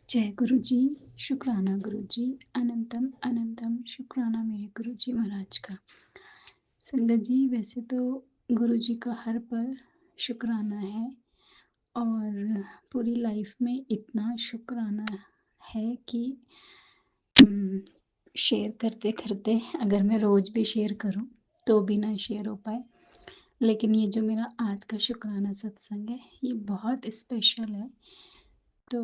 जय गुरु जी, शुक्राना गुरु जी, अनंतम अनंतम शुक्राना मेरे गुरु जी महाराज का। संगत जी, वैसे तो गुरु जी का हर पल शुक्राना है और पूरी लाइफ में इतना शुक्राना है कि शेयर करते करते अगर मैं रोज़ भी शेयर करूं तो भी ना शेयर हो पाए। लेकिन ये जो मेरा आज का शुक्राना सत्संग है, ये बहुत स्पेशल है। तो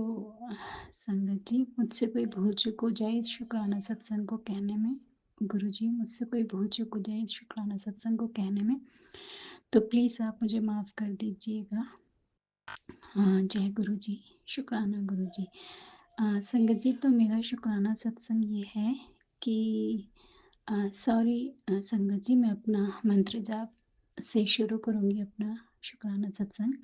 संगत जी, मुझसे कोई भूल चूक हो जाए इस शुक्राना सत्संग को कहने में, गुरु जी मुझसे कोई भूल चूक हो जाए इस शुक्राना सत्संग को कहने में, तो प्लीज़ आप मुझे माफ़ कर दीजिएगा। हाँ, जय गुरु जी, शुक्राना गुरु जी। संगत जी, तो मेरा शुक्राना सत्संग ये है कि सॉरी संगत जी, मैं अपना मंत्र जाप से शुरू करूँगी अपना शुक्राना सत्संग।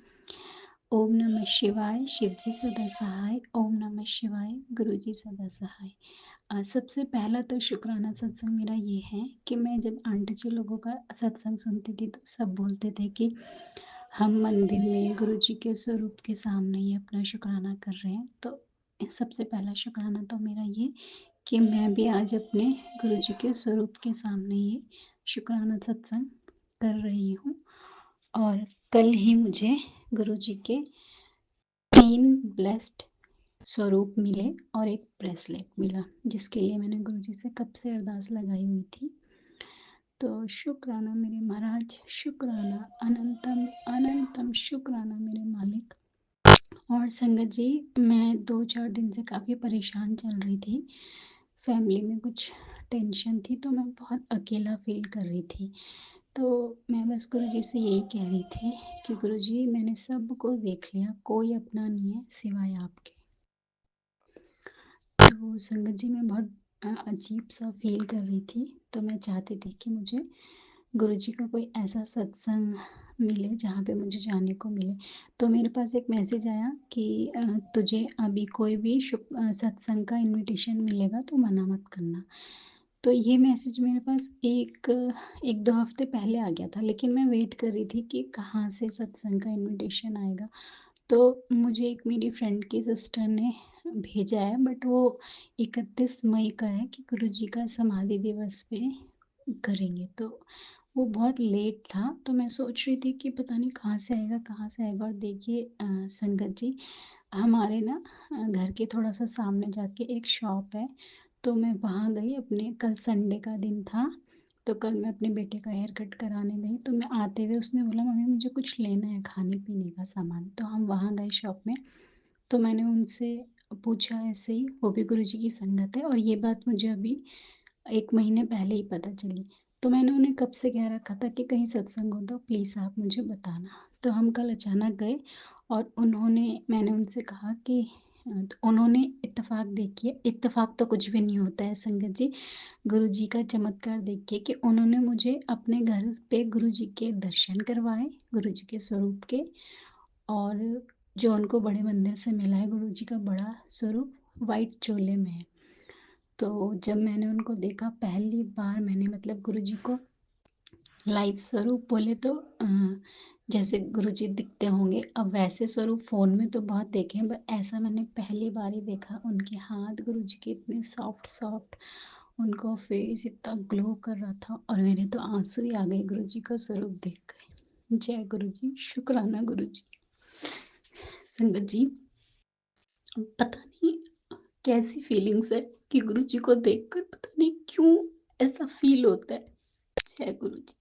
ओम नमः शिवाय, शिव जी सदा सहाय। ओम नमः शिवाय, गुरु जी सदा सहाय। सबसे पहला तो शुक्राना सत्संग मेरा ये है कि मैं जब आंटी जी लोगों का सत्संग सुनती थी तो सब बोलते थे कि हम मंदिर में गुरु जी के स्वरूप के सामने ही अपना शुक्राना कर रहे हैं। तो सबसे पहला शुक्राना तो मेरा ये कि मैं भी आज अपने गुरु जी के स्वरूप के सामने ये शुक्राना सत्संग कर रही हूँ। और कल ही मुझे गुरु जी के 3 ब्लेस्ड स्वरूप मिले और एक ब्रेसलेट मिला, जिसके लिए मैंने गुरु जी से कब से अरदास लगाई हुई थी। तो शुक्राना मेरे महाराज, शुक्राना अनंतम अनंतम शुक्राना मेरे मालिक। और संगत जी, मैं 2-4 दिन से काफ़ी परेशान चल रही थी। फैमिली में कुछ टेंशन थी तो मैं बहुत अकेला फ़ील कर रही थी। तो मैं बस गुरुजी से यही कह रही थी कि गुरुजी, मैंने सबको देख लिया, कोई अपना नहीं है सिवाय आपके। तो संगत जी, मैं बहुत अजीब-सा फ़ील कर रही थी, तो मैं चाहती थी कि मुझे गुरुजी का कोई ऐसा सत्संग मिले जहाँ पे मुझे जाने को मिले। तो मेरे पास एक मैसेज आया कि तुझे अभी कोई भी सत्संग का इन्विटेशन मिलेगा तो मना मत करना। तो ये मैसेज मेरे पास 1-2 हफ़्ते पहले आ गया था, लेकिन मैं वेट कर रही थी कि कहाँ से सत्संग का इन्विटेशन आएगा। तो मुझे एक मेरी फ्रेंड की सिस्टर ने भेजा है, बट वो 31 मई का है कि गुरुजी का समाधि दिवस पे करेंगे। तो वो बहुत लेट था, तो मैं सोच रही थी कि पता नहीं कहाँ से आएगा, कहाँ से आएगा। और देखिए संगत जी, हमारे ना घर के थोड़ा-सा सामने जाके एक शॉप है, तो मैं वहाँ गई अपने, कल संडे का दिन था, तो कल मैं अपने बेटे का हेयर कट कराने गई। तो मैं आते हुए उसने बोला, मम्मी मुझे कुछ लेना है खाने-पीने का सामान। तो हम वहाँ गए शॉप में, तो मैंने उनसे पूछा ऐसे ही, वो भी गुरुजी की संगत है और ये बात मुझे अभी 1 महीने पहले ही पता चली। तो मैंने उन्हें कब से कह रखा था कि कहीं सत्संग हो तो प्लीज़ आप मुझे बताना। तो हम कल अचानक गए और मैंने उनसे कहा कि तो उन्होंने इत्तेफ़ाक, देखिए इत्तेफ़ाक तो कुछ भी नहीं होता है संगत जी। गुरुजी का चमत्कार देखिए कि उन्होंने मुझे अपने घर पे गुरुजी के दर्शन करवाए, गुरुजी के स्वरूप के। और जो उनको बड़े मंदिर से मिला है गुरुजी का बड़ा स्वरूप, वाइट चोले में है। तो जब मैंने उनको देखा पहली बार, मैंने मतलब गुरुजी को लाइव स्वरूप बोले तो जैसे गुरुजी दिखते होंगे, अब वैसे स्वरूप फ़ोन में तो बहुत देखे हैं, बट ऐसा मैंने पहली बार ही देखा। उनके हाथ गुरुजी के इतने सॉफ्ट सॉफ्ट, उनका फेस इतना ग्लो कर रहा था और मेरे तो आंसू ही आ गए गुरुजी का स्वरूप देख कर। जय गुरुजी, शुक्राना गुरुजी। संगत जी, पता नहीं कैसी फीलिंग्स है कि गुरुजी को देखकर पता नहीं क्यों ऐसा फील होता है। जय गुरुजी।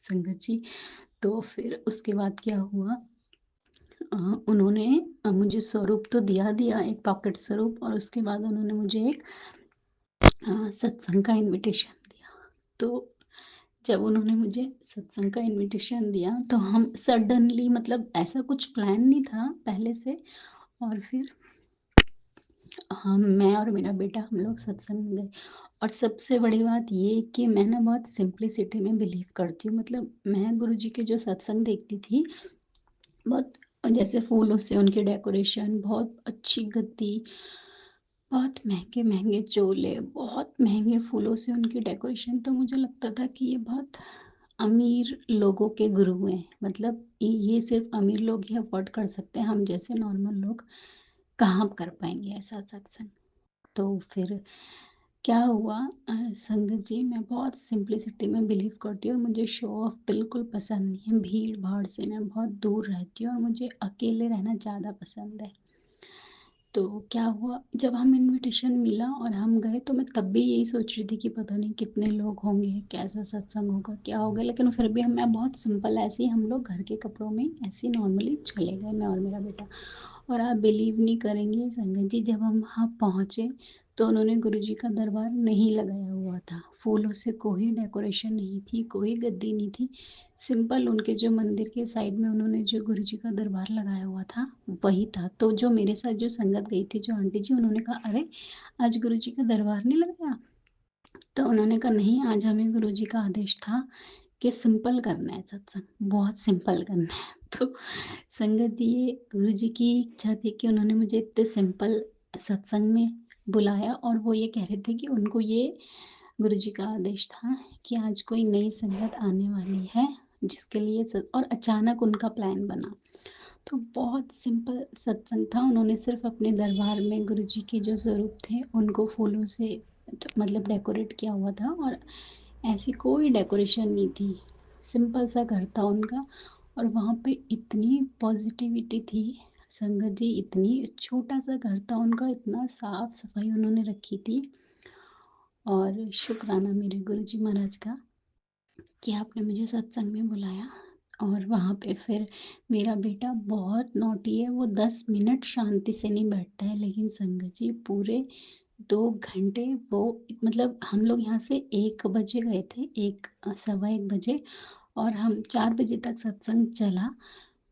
संगत जी, तो फिर उसके बाद क्या हुआ, उन्होंने मुझे स्वरूप तो दिया एक पॉकेट स्वरूप, और उसके बाद उन्होंने मुझे एक सत्संग का इनविटेशन दिया। तो जब उन्होंने मुझे सत्संग का इनविटेशन दिया तो हम सडनली, मतलब ऐसा कुछ प्लान नहीं था पहले से, और फिर मैं और मेरा बेटा हम लोग सत्संग में गए। और सबसे बड़ी बात ये कि मैं ना बहुत सिंप्लिसिटी में बिलीव करती हूँ। मतलब मैं गुरुजी के जो सत्संग देखती थी, बहुत जैसे फूलों से उनकी डेकोरेशन, बहुत अच्छी गद्दी, बहुत महँगे-महँगे चोले, बहुत महँगे फूलों से उनकी डेकोरेशन, तो मुझे लगता था कि ये बहुत अमीर लोगों के गुरु हैं। मतलब ये सिर्फ़ अमीर लोग ही अफ़ोर्ड कर सकते हैं, हम जैसे नॉर्मल लोग कहाँ कर पाएँगे ऐसा सत्संग। तो फिर क्या हुआ, संगत जी, मैं बहुत सिंप्लिसिटी में बिलीव करती हूँ और मुझे शो ऑफ बिल्कुल पसंद नहीं है। भीड़-भाड़ से मैं बहुत दूर रहती हूँ और मुझे अकेले रहना ज़्यादा पसंद है। तो क्या हुआ, जब हम इन्विटेशन मिला और हम गए तो मैं तब भी यही सोच रही थी कि पता नहीं कितने लोग होंगे, कैसा सत्संग होगा, क्या होगा, लेकिन फिर भी मैं बहुत सिंपल ऐसे ही हम लोग घर के कपड़ों में ऐसे ही नॉर्मली चले गए, मैं और मेरा बेटा। और आप बिलीव नहीं करेंगे संगत जी, जब हम वहाँ पहुँचे तो उन्होंने गुरुजी का दरबार नहीं लगाया हुआ था। फूलों से कोई डेकोरेशन नहीं थी, कोई गद्दी नहीं थी। सिंपल उनके जो मंदिर के साइड में उन्होंने जो गुरुजी का दरबार लगाया हुआ था, वही था। तो जो मेरे साथ जो संगत गई थी, जो आंटी जी, उन्होंने कहा, "अरे! आज गुरुजी का दरबार नहीं लगाया?" तो उन्होंने कहा, "नहीं, आज हमें गुरुजी का आदेश था कि सिंपल करना है सत्संग, बहुत सिंपल करना है।" तो संगत जी, ये गुरुजी की इच्छा थी कि उन्होंने मुझे इतने सिंपल सत्संग में बुलाया और वो ये कह रहे थे कि उनको ये गुरुजी का आदेश था कि आज कोई नई संगत आने वाली है, जिसके लिए और अचानक उनका प्लान बना। तो बहुत सिंपल सत्संग था। उन्होंने सिर्फ़ अपने दरबार में गुरुजी के जो स्वरूप थे, उनको फूलों से मतलब डेकोरेट किया हुआ था और ऐसी कोई डेकोरेशन नहीं थी। सिंपल सा घर था उनका और वहाँ पे इतनी पॉज़िटिविटी थी, संगत जी, इतनी छोटा-सा घर था उनका, इतना साफ-सफाई उन्होंने रखी थी। और शुक्राना मेरे गुरुजी महाराज का कि आपने मुझे सत्संग में बुलाया। और वहाँ पे फिर मेरा बेटा बहुत नॉटी है, वो 10 मिनट शांति से नहीं बैठता है, लेकिन संगत जी पूरे 2 घंटे वो, मतलब हम लोग यहाँ से 1 बजे गए थे, 1 सवा 1 बजे, और हम 4 बजे तक सत्संग चला।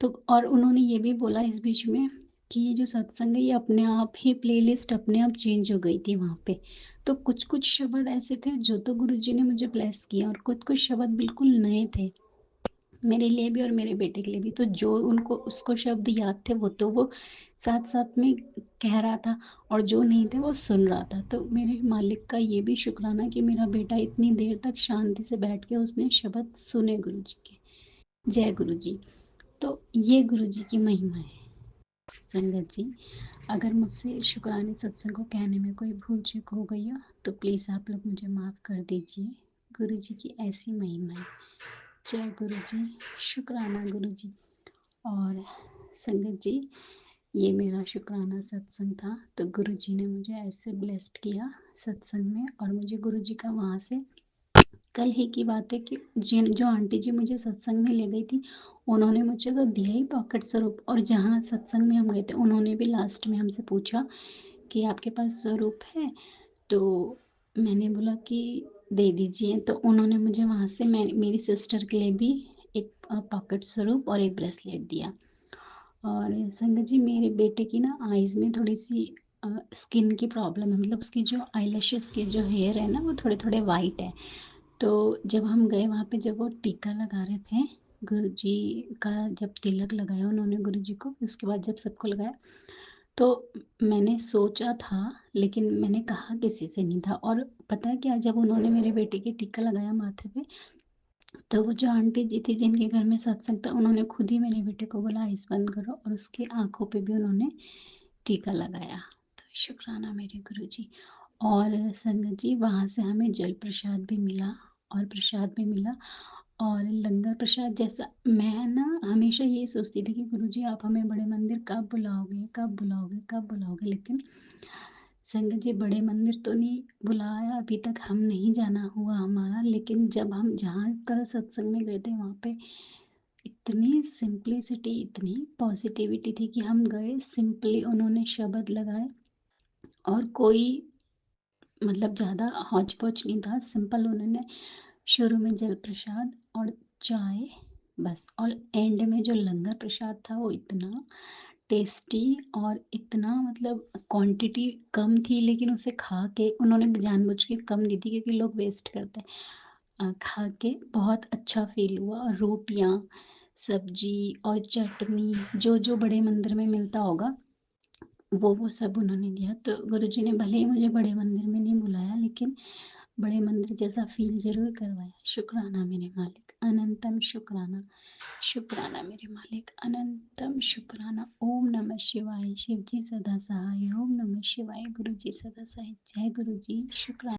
तो और उन्होंने ये भी बोला इस बीच में कि ये जो सत्संग है, ये अपने आप ही प्लेलिस्ट अपने आप चेंज हो गई थी वहाँ पे। तो कुछ-कुछ शब्द ऐसे थे जो तो गुरुजी ने मुझे ब्लेस किया और कुछ-कुछ शब्द बिल्कुल नए थे, मेरे लिए भी और मेरे बेटे के लिए भी। तो जो उनको उसको शब्द याद थे, वो तो वो साथ-साथ में कह रहा था और जो नहीं थे वो सुन रहा था। तो मेरे मालिक का ये भी शुक्राना कि मेरा बेटा इतनी देर तक शांति से बैठ के उसने शब्द सुने गुरुजी के। जय गुरुजी। तो ये गुरुजी की महिमा है संगत जी। अगर मुझसे शुक्राने सत्संग को कहने में कोई भूल चूक हो गई हो तो प्लीज़ आप लोग मुझे माफ़ कर दीजिए। गुरुजी की ऐसी महिमा है। जय गुरुजी, शुक्राना गुरुजी। और संगत जी, ये मेरा शुक्राना सत्संग था। तो गुरुजी ने मुझे ऐसे ब्लेस्ड किया सत्संग में, और मुझे गुरुजी का वहाँ से कल ही की बात है कि जिन जो आंटी जी मुझे सत्संग में ले गई थी, उन्होंने मुझे तो दिया ही पॉकेट स्वरूप, और जहाँ सत्संग में हम गए थे, उन्होंने भी लास्ट में हमसे पूछा कि आपके पास स्वरूप है? तो मैंने बोला कि दे दीजिए। तो उन्होंने मुझे वहाँ से मेरी सिस्टर के लिए भी एक पॉकेट स्वरूप और एक ब्रेसलेट दिया। और संगत जी, मेरे बेटे की ना आईज़ में थोड़ी-सी स्किन की प्रॉब्लम है, मतलब उसकी जो आईलैशेज़ के जो हेयर है ना, वो थोड़े-थोड़े वाइट है। तो जब हम गए वहाँ पे, जब वो टीका लगा रहे थे, गुरुजी का जब तिलक लगाया उन्होंने गुरुजी को, उसके बाद जब सबको लगाया, तो मैंने सोचा था, लेकिन मैंने कहा किसी से नहीं था। और पता है क्या, जब उन्होंने मेरे बेटे के टीका लगाया माथे पे, तो वो जो आंटी जी थी जिनके घर में सत्संग था, उन्होंने खुद ही मेरे बेटे को बोला आइस बंद करो, और उसकी आँखों पे भी उन्होंने टीका लगाया। तो शुक्राना मेरे गुरुजी। और संगत जी, वहाँ से हमें जल प्रसाद भी मिला, और प्रसाद भी मिला, और लंगर प्रसाद जैसा, मैं ना हमेशा ये सोचती थी कि गुरुजी आप हमें बड़े मंदिर कब बुलाओगे, कब बुलाओगे, कब बुलाओगे? लेकिन संगत जी, बड़े मंदिर तो नहीं बुलाया अभी तक, हम नहीं जाना हुआ हमारा। लेकिन जब हम जहाँ कल सत्संग में गए थे, वहाँ पे इतनी सिंप्लिसिटी, इतनी पॉजिटिविटी थी कि हम गए सिंपली, उन्होंने शब्द लगाए और कोई मतलब ज़्यादा हौच-पौच नहीं था, सिंपल उन्होंने शुरू में जल प्रसाद और चाय, बस। और एंड में जो लंगर प्रसाद था, वो इतना टेस्टी और इतना, मतलब क्वांटिटी कम थी, लेकिन उसे खा के उन्होंने जानबूझ के कम दी थी क्योंकि लोग वेस्ट करते हैं। खा के बहुत अच्छा फ़ील हुआ, और रोटियाँ, सब्ज़ी और चटनी, जो-जो बड़े मंदिर में मिलता होगा, वो सब उन्होंने दिया। तो गुरुजी ने भले ही मुझे बड़े मंदिर में नहीं बुलाया, लेकिन बड़े मंदिर जैसा फ़ील ज़रूर करवाया। शुक्राना मेरे मालिक, अनंतम शुक्राना। शुक्राना मेरे मालिक, अनंतम शुक्राना। ओम नमः शिवाय, शिव जी सदा सहाय। ओम नमः शिवाय, गुरु जी सदा सहाय। जय गुरु जी, शुक्राना।